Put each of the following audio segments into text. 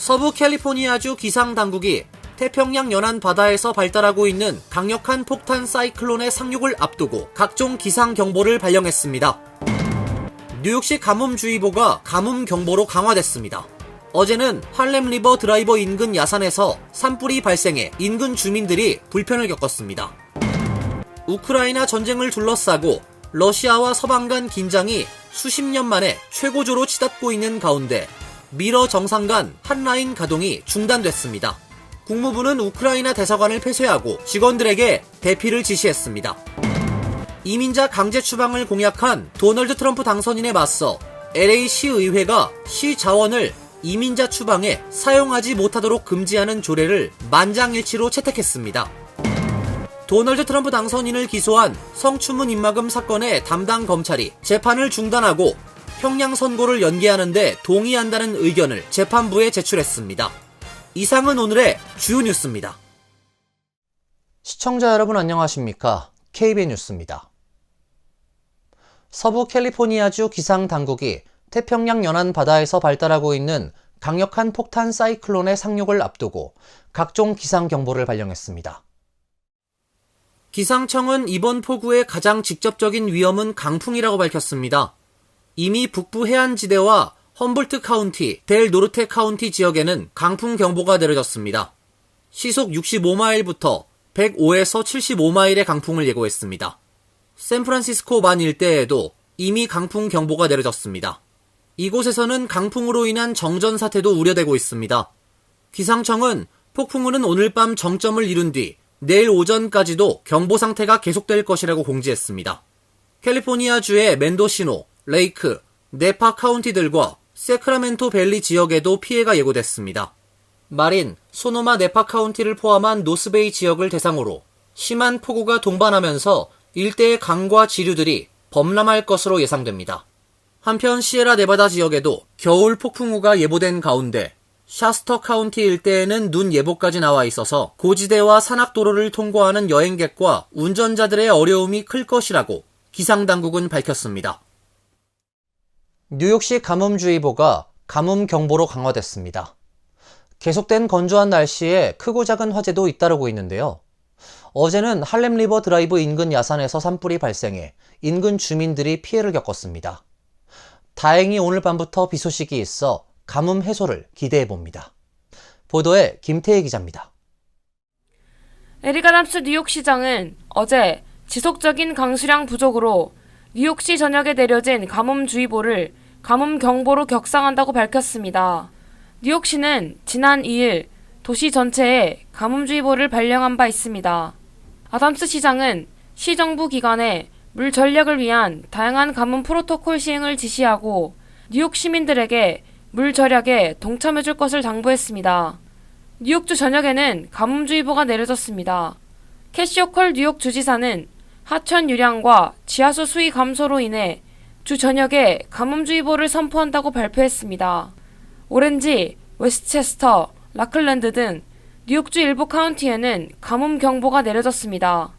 서부 캘리포니아주 기상당국이 태평양 연안 바다에서 발달하고 있는 강력한 폭탄 사이클론의 상륙을 앞두고 각종 기상경보를 발령했습니다. 뉴욕시 가뭄주의보가 가뭄경보로 강화됐습니다. 어제는 할렘 리버 드라이버 인근 야산에서 산불이 발생해 인근 주민들이 불편을 겪었습니다. 우크라이나 전쟁을 둘러싸고 러시아와 서방 간 긴장이 수십 년 만에 최고조로 치닫고 있는 가운데 미러 정상 간 핫라인 가동이 중단됐습니다. 국무부는 우크라이나 대사관을 폐쇄하고 직원들에게 대피를 지시했습니다. 이민자 강제 추방을 공약한 도널드 트럼프 당선인에 맞서 LA 시의회가 시 자원을 이민자 추방에 사용하지 못하도록 금지하는 조례를 만장일치로 채택했습니다. 도널드 트럼프 당선인을 기소한 성추문 입막음 사건의 담당 검찰이 재판을 중단하고 형량 선고를 연기하는 데 동의한다는 의견을 재판부에 제출했습니다. 이상은 오늘의 주요 뉴스입니다. 시청자 여러분 안녕하십니까? KBN 뉴스입니다. 서부 캘리포니아주 기상당국이 태평양 연안 바다에서 발달하고 있는 강력한 폭탄 사이클론의 상륙을 앞두고 각종 기상경보를 발령했습니다. 기상청은 이번 폭우의 가장 직접적인 위험은 강풍이라고 밝혔습니다. 이미 북부 해안지대와 험볼트 카운티, 델 노르테 카운티 지역에는 강풍 경보가 내려졌습니다. 시속 65마일부터 105에서 75마일의 강풍을 예고했습니다. 샌프란시스코 만 일대에도 이미 강풍 경보가 내려졌습니다. 이곳에서는 강풍으로 인한 정전 사태도 우려되고 있습니다. 기상청은 폭풍우는 오늘 밤 정점을 이룬 뒤 내일 오전까지도 경보 상태가 계속될 것이라고 공지했습니다. 캘리포니아주의 멘도시노, 레이크, 네파 카운티들과 세크라멘토 밸리 지역에도 피해가 예고됐습니다. 마린, 소노마 네파 카운티를 포함한 노스베이 지역을 대상으로 심한 폭우가 동반하면서 일대의 강과 지류들이 범람할 것으로 예상됩니다. 한편 시에라 네바다 지역에도 겨울 폭풍우가 예보된 가운데 샤스터 카운티 일대에는 눈 예보까지 나와 있어서 고지대와 산악도로를 통과하는 여행객과 운전자들의 어려움이 클 것이라고 기상당국은 밝혔습니다. 뉴욕시 가뭄주의보가 가뭄경보로 강화됐습니다. 계속된 건조한 날씨에 크고 작은 화재도 잇따르고 있는데요. 어제는 할렘 리버 드라이브 인근 야산에서 산불이 발생해 인근 주민들이 피해를 겪었습니다. 다행히 오늘 밤부터 비 소식이 있어 가뭄 해소를 기대해봅니다. 보도에 김태희 기자입니다. 에릭 아담스 뉴욕시장은 어제 지속적인 강수량 부족으로 뉴욕시 전역에 내려진 가뭄주의보를 가뭄경보로 격상한다고 밝혔습니다. 뉴욕시는 지난 2일 도시 전체에 가뭄주의보를 발령한 바 있습니다. 아담스 시장은 시정부 기관에 물 전략을 위한 다양한 가뭄 프로토콜 시행을 지시하고 뉴욕 시민들에게 물 절약에 동참해줄 것을 당부했습니다. 뉴욕주 전역에는 가뭄주의보가 내려졌습니다. 캐시 호컬 뉴욕 주지사는 하천 유량과 지하수 수위 감소로 인해 주 전역에 가뭄주의보를 선포한다고 발표했습니다. 오렌지, 웨스트체스터, 라클랜드 등 뉴욕주 일부 카운티에는 가뭄 경보가 내려졌습니다.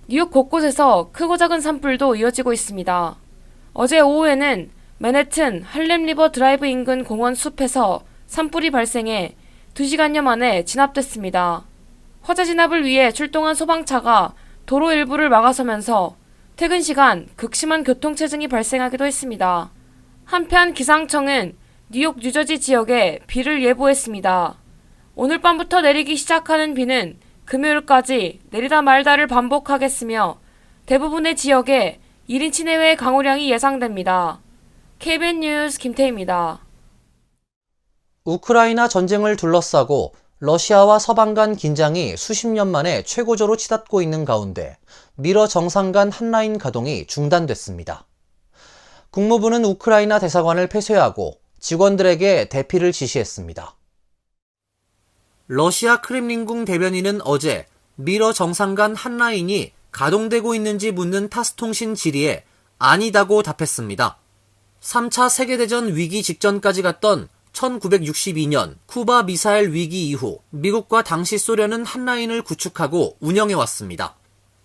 뉴욕 곳곳에서 크고 작은 산불도 이어지고 있습니다. 어제 오후에는 맨해튼 할렘 리버 드라이브 인근 공원 숲에서 산불이 발생해 2시간여 만에 진압됐습니다. 화재 진압을 위해 출동한 소방차가 도로 일부를 막아서면서 퇴근 시간 극심한 교통체증이 발생하기도 했습니다. 한편 기상청은 뉴욕, 뉴저지 지역에 비를 예보했습니다. 오늘 밤부터 내리기 시작하는 비는 금요일까지 내리다 말다를 반복하겠으며 대부분의 지역에 1인치 내외의 강우량이 예상됩니다. KBN 뉴스 김태희입니다. 우크라이나 전쟁을 둘러싸고 러시아와 서방 간 긴장이 수십 년 만에 최고조로 치닫고 있는 가운데 미러 정상 간 핫라인 가동이 중단됐습니다. 국무부는 우크라이나 대사관을 폐쇄하고 직원들에게 대피를 지시했습니다. 러시아 크렘린궁 대변인은 어제 미러 정상 간 핫라인이 가동되고 있는지 묻는 타스통신 질의에 아니다고 답했습니다. 3차 세계대전 위기 직전까지 갔던 1962년 쿠바 미사일 위기 이후 미국과 당시 소련은 핫라인을 구축하고 운영해왔습니다.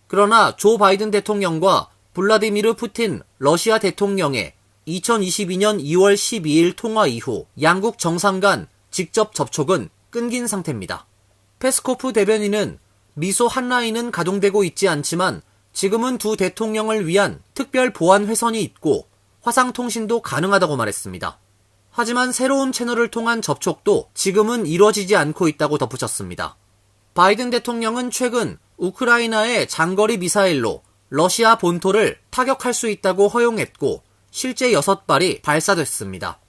그러나 조 바이든 대통령과 블라디미르 푸틴 러시아 대통령의 2022년 2월 12일 통화 이후 양국 정상 간 직접 접촉은 끊긴 상태입니다. 페스코프 대변인은 미소 한 라인은 가동되고 있지 않지만 지금은 두 대통령을 위한 특별 보안 회선이 있고 화상통신도 가능하다고 말했습니다. 하지만 새로운 채널을 통한 접촉도 지금은 이루어지지 않고 있다고 덧붙였습니다. 바이든 대통령은 최근 우크라이나의 장거리 미사일로 러시아 본토를 타격할 수 있다고 허용했고 실제 6발이 발사됐습니다.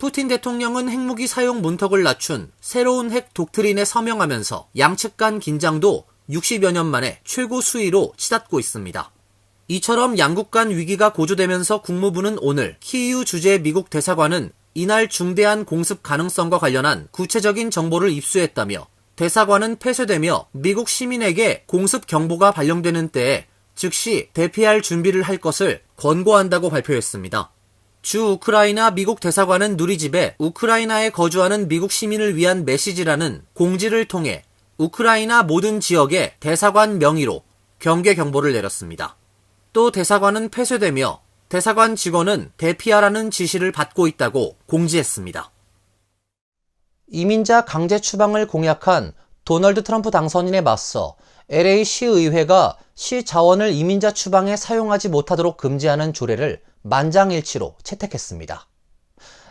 푸틴 대통령은 핵무기 사용 문턱을 낮춘 새로운 핵 독트린에 서명하면서 양측 간 긴장도 60여 년 만에 최고 수위로 치닫고 있습니다. 이처럼 양국 간 위기가 고조되면서 국무부는 오늘 키이우 주재 미국 대사관은 이날 중대한 공습 가능성과 관련한 구체적인 정보를 입수했다며 대사관은 폐쇄되며 미국 시민에게 공습 경보가 발령되는 때에 즉시 대피할 준비를 할 것을 권고한다고 발표했습니다. 주 우크라이나 미국 대사관은 누리집에 우크라이나에 거주하는 미국 시민을 위한 메시지라는 공지를 통해 우크라이나 모든 지역에 대사관 명의로 경계 경보를 내렸습니다. 또 대사관은 폐쇄되며 대사관 직원은 대피하라는 지시를 받고 있다고 공지했습니다. 이민자 강제 추방을 공약한 도널드 트럼프 당선인에 맞서 LA 시의회가 시 자원을 이민자 추방에 사용하지 못하도록 금지하는 조례를 만장일치로 채택했습니다.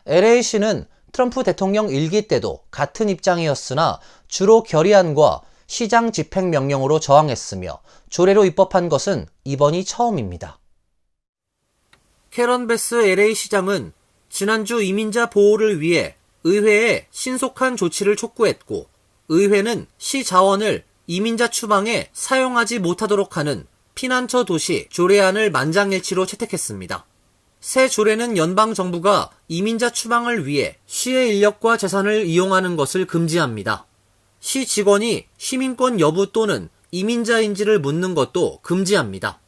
LA시는 트럼프 대통령 1기 때도 같은 입장이었으나 주로 결의안과 시장 집행명령으로 저항했으며 조례로 입법한 것은 이번이 처음입니다. 캐런 베스 LA 시장은 지난주 이민자 보호를 위해 의회에 신속한 조치를 촉구했고 의회는 시 자원을 이민자 추방에 사용하지 못하도록 하는 피난처 도시 조례안을 만장일치로 채택했습니다. 새 조례는 연방정부가 이민자 추방을 위해 시의 인력과 재산을 이용하는 것을 금지합니다. 시 직원이 시민권 여부 또는 이민자인지를 묻는 것도 금지합니다.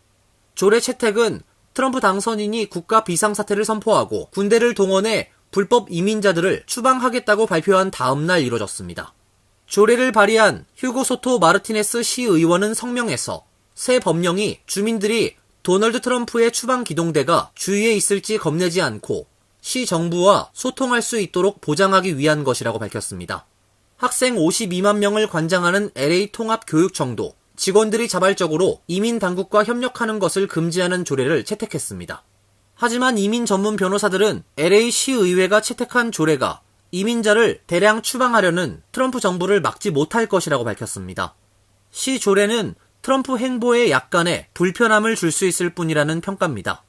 조례 채택은 트럼프 당선인이 국가 비상사태를 선포하고 군대를 동원해 불법 이민자들을 추방하겠다고 발표한 다음 날 이뤄졌습니다. 조례를 발의한 휴고 소토 마르티네스 시의원은 성명에서 새 법령이 주민들이 도널드 트럼프의 추방 기동대가 주위에 있을지 겁내지 않고 시 정부와 소통할 수 있도록 보장하기 위한 것이라고 밝혔습니다. 학생 52만 명을 관장하는 LA 통합교육청도 직원들이 자발적으로 이민 당국과 협력하는 것을 금지하는 조례를 채택했습니다. 하지만 이민 전문 변호사들은 LA 시의회가 채택한 조례가 이민자를 대량 추방하려는 트럼프 정부를 막지 못할 것이라고 밝혔습니다. 시 조례는 트럼프 행보에 약간의 불편함을 줄 수 있을 뿐이라는 평가입니다.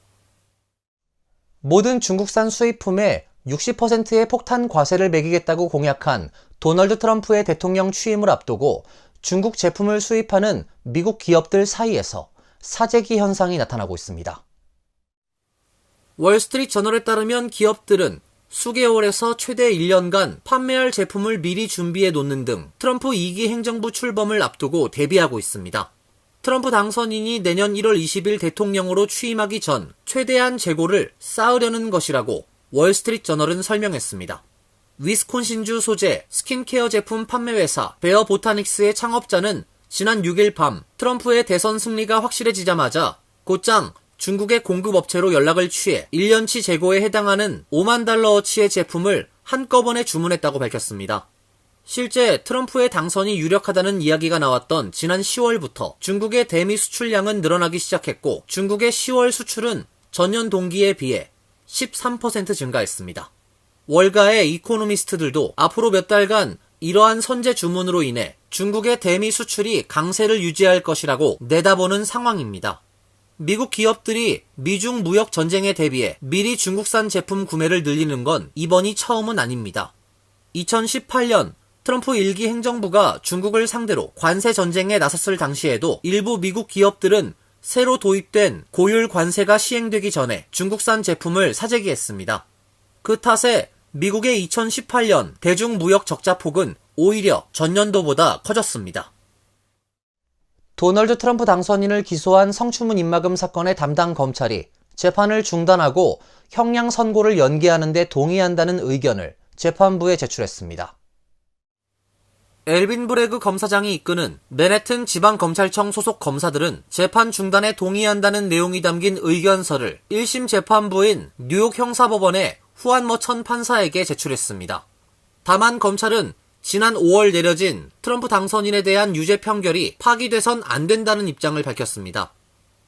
모든 중국산 수입품에 60%의 폭탄 과세를 매기겠다고 공약한 도널드 트럼프의 대통령 취임을 앞두고 중국 제품을 수입하는 미국 기업들 사이에서 사재기 현상이 나타나고 있습니다. 월스트리트 저널에 따르면 기업들은 수개월에서 최대 1년간 판매할 제품을 미리 준비해 놓는 등 트럼프 2기 행정부 출범을 앞두고 대비하고 있습니다. 트럼프 당선인이 내년 1월 20일 대통령으로 취임하기 전 최대한 재고를 쌓으려는 것이라고 월스트리트 저널은 설명했습니다. 위스콘신주 소재 스킨케어 제품 판매회사 베어 보타닉스의 창업자는 지난 6일 밤 트럼프의 대선 승리가 확실해지자마자 곧장 중국의 공급업체로 연락을 취해 1년치 재고에 해당하는 5만 달러어치의 제품을 한꺼번에 주문했다고 밝혔습니다. 실제 트럼프의 당선이 유력하다는 이야기가 나왔던 지난 10월부터 중국의 대미 수출량은 늘어나기 시작했고 중국의 10월 수출은 전년 동기에 비해 13% 증가했습니다. 월가의 이코노미스트들도 앞으로 몇 달간 이러한 선제 주문으로 인해 중국의 대미 수출이 강세를 유지할 것이라고 내다보는 상황입니다. 미국 기업들이 미중 무역 전쟁에 대비해 미리 중국산 제품 구매를 늘리는 건 이번이 처음은 아닙니다. 2018년 트럼프 1기 행정부가 중국을 상대로 관세 전쟁에 나섰을 당시에도 일부 미국 기업들은 새로 도입된 고율 관세가 시행되기 전에 중국산 제품을 사재기했습니다. 그 탓에 미국의 2018년 대중무역 적자폭은 오히려 전년도보다 커졌습니다. 도널드 트럼프 당선인을 기소한 성추문 입막음 사건의 담당 검찰이 재판을 중단하고 형량 선고를 연기하는 데 동의한다는 의견을 재판부에 제출했습니다. 엘빈 브레그 검사장이 이끄는 맨해튼 지방검찰청 소속 검사들은 재판 중단에 동의한다는 내용이 담긴 의견서를 1심 재판부인 뉴욕 형사법원의 후안 머천 판사에게 제출했습니다. 다만 검찰은 지난 5월 내려진 트럼프 당선인에 대한 유죄 판결이 파기돼선 안 된다는 입장을 밝혔습니다.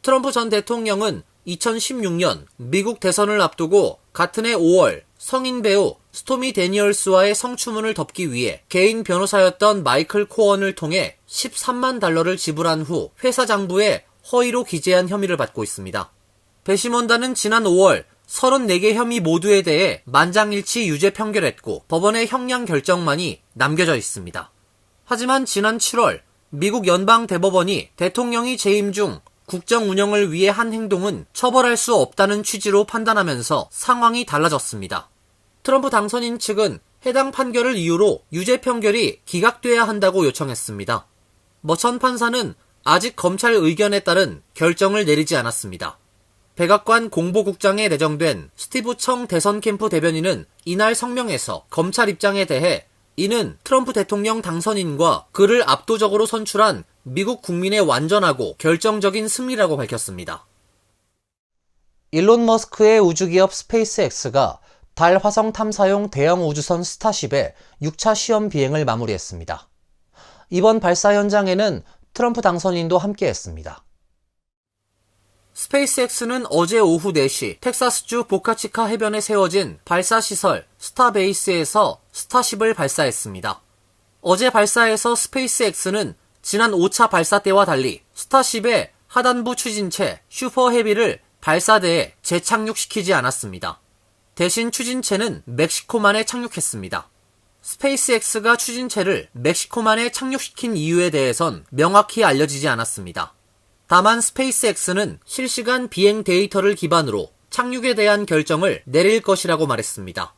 트럼프 전 대통령은 2016년 미국 대선을 앞두고 같은 해 5월 성인 배우 스토미 데니얼스와의 성추문을 덮기 위해 개인 변호사였던 마이클 코언을 통해 13만 달러를 지불한 후 회사 장부에 허위로 기재한 혐의를 받고 있습니다. 배심원단은 지난 5월 34개 혐의 모두에 대해 만장일치 유죄 판결했고 법원의 형량 결정만이 남겨져 있습니다. 하지만 지난 7월 미국 연방대법원이 대통령이 재임 중 국정 운영을 위해 한 행동은 처벌할 수 없다는 취지로 판단하면서 상황이 달라졌습니다. 트럼프 당선인 측은 해당 판결을 이유로 유죄 판결이 기각돼야 한다고 요청했습니다. 머천 판사는 아직 검찰 의견에 따른 결정을 내리지 않았습니다. 백악관 공보국장에 내정된 스티브 청 대선 캠프 대변인은 이날 성명에서 검찰 입장에 대해 이는 트럼프 대통령 당선인과 그를 압도적으로 선출한 미국 국민의 완전하고 결정적인 승리라고 밝혔습니다. 일론 머스크의 우주기업 스페이스X가 달 화성 탐사용 대형 우주선 스타쉽의 6차 시험 비행을 마무리했습니다. 이번 발사 현장에는 트럼프 당선인도 함께했습니다. 스페이스X는 어제 오후 4시 텍사스주 보카치카 해변에 세워진 발사시설 스타베이스에서 스타쉽을 발사했습니다. 어제 발사에서 스페이스X는 지난 5차 발사 때와 달리 스타쉽의 하단부 추진체 슈퍼헤비를 발사대에 재착륙시키지 않았습니다. 대신 추진체는 멕시코만에 착륙했습니다. 스페이스X가 추진체를 멕시코만에 착륙시킨 이유에 대해선 명확히 알려지지 않았습니다. 다만 스페이스X는 실시간 비행 데이터를 기반으로 착륙에 대한 결정을 내릴 것이라고 말했습니다.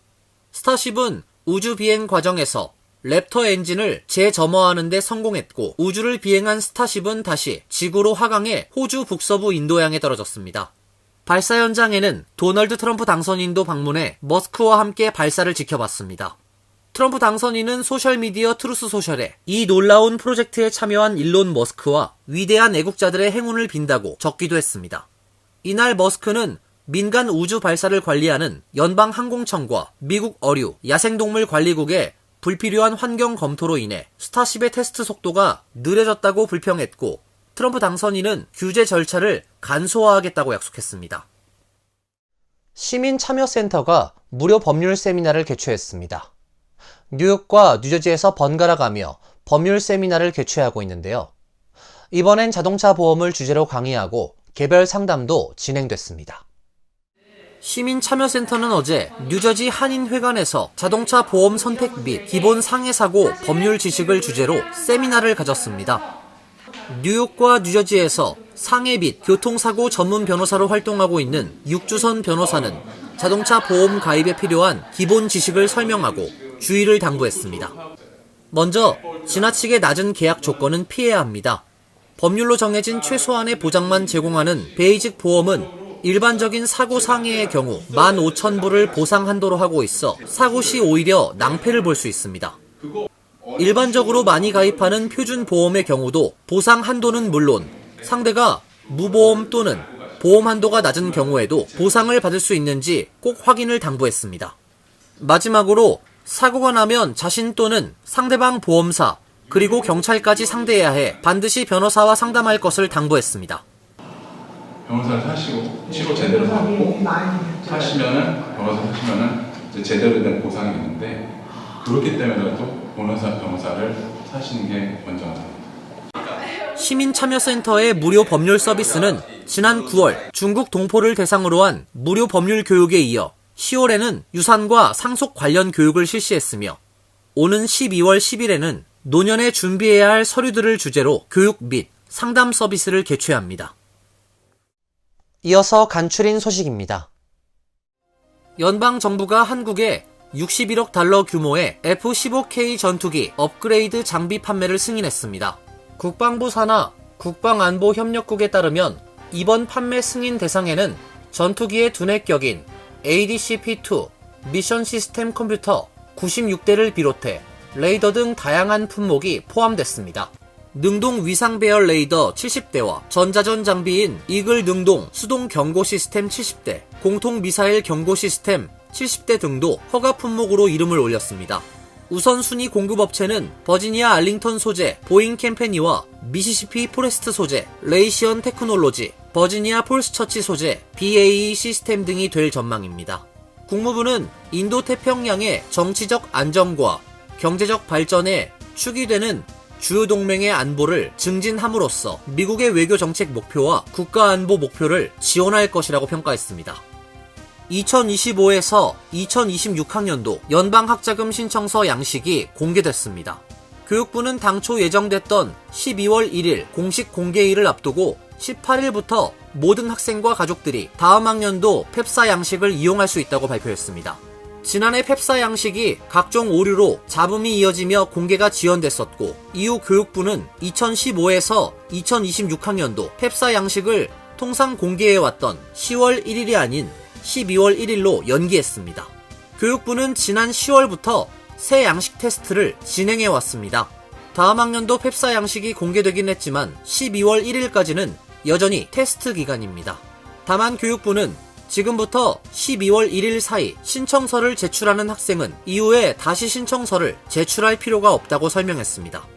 스타쉽은 우주 비행 과정에서 랩터 엔진을 재점화하는 데 성공했고 우주를 비행한 스타쉽은 다시 지구로 하강해 호주 북서부 인도양에 떨어졌습니다. 발사 현장에는 도널드 트럼프 당선인도 방문해 머스크와 함께 발사를 지켜봤습니다. 트럼프 당선인은 소셜미디어 트루스 소셜에 이 놀라운 프로젝트에 참여한 일론 머스크와 위대한 애국자들의 행운을 빈다고 적기도 했습니다. 이날 머스크는 민간 우주 발사를 관리하는 연방항공청과 미국 어류, 야생동물 관리국의 불필요한 환경 검토로 인해 스타쉽의 테스트 속도가 느려졌다고 불평했고 트럼프 당선인은 규제 절차를 간소화하겠다고 약속했습니다. 시민참여센터가 무료 법률 세미나를 개최했습니다. 뉴욕과 뉴저지에서 번갈아 가며 법률 세미나를 개최하고 있는데요. 이번엔 자동차 보험을 주제로 강의하고 개별 상담도 진행됐습니다. 시민참여센터는 어제 뉴저지 한인회관에서 자동차 보험 선택 및 기본 상해사고 법률 지식을 주제로 세미나를 가졌습니다. 뉴욕과 뉴저지에서 상해 및 교통사고 전문 변호사로 활동하고 있는 육주선 변호사는 자동차 보험 가입에 필요한 기본 지식을 설명하고 주의를 당부했습니다. 먼저 지나치게 낮은 계약 조건은 피해야 합니다. 법률로 정해진 최소한의 보장만 제공하는 베이직 보험은 일반적인 사고 상해의 경우 15,000불을 보상 한도로 하고 있어 사고 시 오히려 낭패를 볼 수 있습니다. 일반적으로 많이 가입하는 표준 보험의 경우도 보상 한도는 물론 상대가 무보험 또는 보험 한도가 낮은 경우에도 보상을 받을 수 있는지 꼭 확인을 당부했습니다. 마지막으로 사고가 나면 자신 또는 상대방 보험사 그리고 경찰까지 상대해야 해 반드시 변호사와 상담할 것을 당부했습니다. 변호사를 사시고 치료 제대로 하고 하시면은 변호사 하시면은 이제 제대로 된 보상이 있는데 그렇기 때문에라도 변호사를 사시는 게 먼저입니다. 시민참여센터의 무료 법률 서비스는 지난 9월 중국 동포를 대상으로 한 무료 법률 교육에 이어 10월에는 유산과 상속 관련 교육을 실시했으며 오는 12월 10일에는 노년에 준비해야 할 서류들을 주제로 교육 및 상담 서비스를 개최합니다. 이어서 간추린 소식입니다. 연방정부가 한국에 61억 달러 규모의 F-15K 전투기 업그레이드 장비 판매를 승인했습니다. 국방부 산하 국방안보협력국에 따르면 이번 판매 승인 대상에는 전투기의 두뇌격인 ADC-P2 미션 시스템 컴퓨터 96대를 비롯해 레이더 등 다양한 품목이 포함됐습니다. 능동 위상 배열 레이더 70대와 전자전 장비인 이글 능동 수동 경고 시스템 70대, 공통 미사일 경고 시스템 70대 등도 허가 품목으로 이름을 올렸습니다. 우선순위 공급업체는 버지니아 알링턴 소재 보잉 캠페니와 미시시피 포레스트 소재 레이시언 테크놀로지, 버지니아 폴스처치 소재 BAE 시스템 등이 될 전망입니다. 국무부는 인도태평양의 정치적 안정과 경제적 발전에 축이 되는 주요 동맹의 안보를 증진함으로써 미국의 외교 정책 목표와 국가 안보 목표를 지원할 것이라고 평가했습니다. 2025에서 2026학년도 연방학자금 신청서 양식이 공개됐습니다. 교육부는 당초 예정됐던 12월 1일 공식 공개일을 앞두고 18일부터 모든 학생과 가족들이 다음 학년도 펩사 양식을 이용할 수 있다고 발표했습니다. 지난해 펩사 양식이 각종 오류로 잡음이 이어지며 공개가 지연됐었고, 이후 교육부는 2015에서 2026학년도 펩사 양식을 통상 공개해왔던 10월 1일이 아닌 12월 1일로 연기했습니다. 교육부는 지난 10월부터 새 양식 테스트를 진행해왔습니다. 다음 학년도 펩사 양식이 공개되긴 했지만 12월 1일까지는 여전히 테스트 기간입니다. 다만 교육부는 지금부터 12월 1일 사이 신청서를 제출하는 학생은 이후에 다시 신청서를 제출할 필요가 없다고 설명했습니다.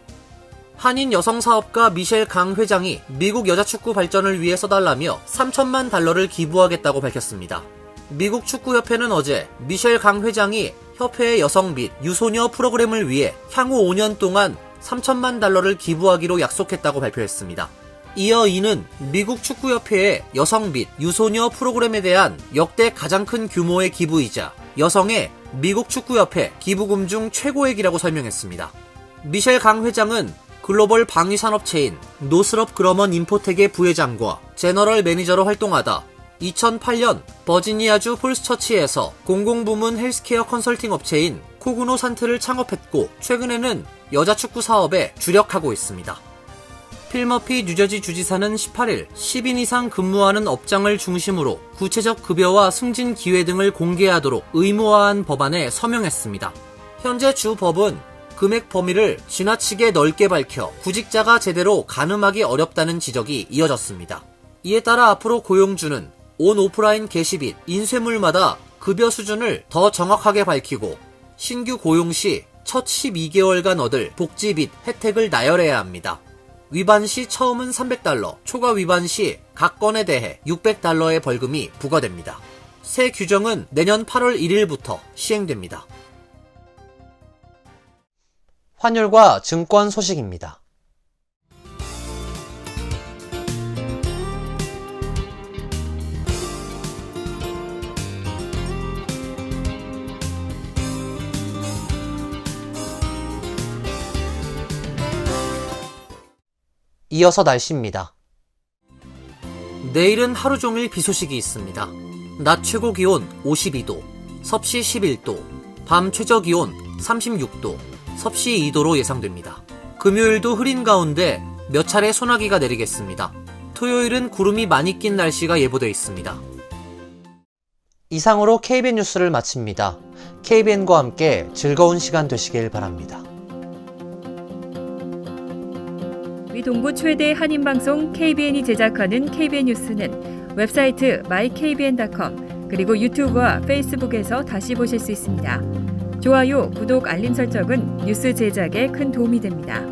한인 여성사업가 미셸 강 회장이 미국 여자축구 발전을 위해 써달라며 3천만 달러를 기부하겠다고 밝혔습니다. 미국 축구협회는 어제 미셸 강 회장이 협회의 여성 및 유소녀 프로그램을 위해 향후 5년 동안 3천만 달러를 기부하기로 약속했다고 발표했습니다. 이어 이는 미국 축구협회의 여성 및 유소녀 프로그램에 대한 역대 가장 큰 규모의 기부이자 여성의 미국 축구협회 기부금 중 최고액이라고 설명했습니다. 미셸 강 회장은 글로벌 방위산업체인 노스럽 그러먼 인포텍의 부회장과 제너럴 매니저로 활동하다 2008년 버지니아주 폴스처치에서 공공부문 헬스케어 컨설팅 업체인 코그노 산트를 창업했고, 최근에는 여자축구 사업에 주력하고 있습니다. 필머피 뉴저지 주지사는 18일 10인 이상 근무하는 업장을 중심으로 구체적 급여와 승진 기회 등을 공개하도록 의무화한 법안에 서명했습니다. 현재 주 법은 금액 범위를 지나치게 넓게 밝혀 구직자가 제대로 가늠하기 어렵다는 지적이 이어졌습니다. 이에 따라 앞으로 고용주는 온 오프라인 게시 및 인쇄물마다 급여 수준을 더 정확하게 밝히고, 신규 고용 시 첫 12개월간 얻을 복지 및 혜택을 나열해야 합니다. 위반 시 처음은 $300, 초과 위반 시 각 건에 대해 $600의 벌금이 부과됩니다. 새 규정은 내년 8월 1일부터 시행됩니다. 환율과 증권 소식입니다. 이어서 날씨입니다. 내일은 하루 종일 비 소식이 있습니다. 낮 최고 기온 52도, 섭씨 11도, 밤 최저 기온 36도, 섭씨 2도로 예상됩니다. 금요일도 흐린 가운데 몇 차례 소나기가 내리겠습니다. 토요일은 구름이 많이 낀 날씨가 예보되어 있습니다. 이상으로 KBN 뉴스를 마칩니다. KBN과 함께 즐거운 시간 되시길 바랍니다. 동부 최대 한인방송 KBN이 제작하는 KBN 뉴스는 웹사이트 mykbn.com 그리고 유튜브와 페이스북에서 다시 보실 수 있습니다. 좋아요, 구독, 알림 설정은 뉴스 제작에 큰 도움이 됩니다.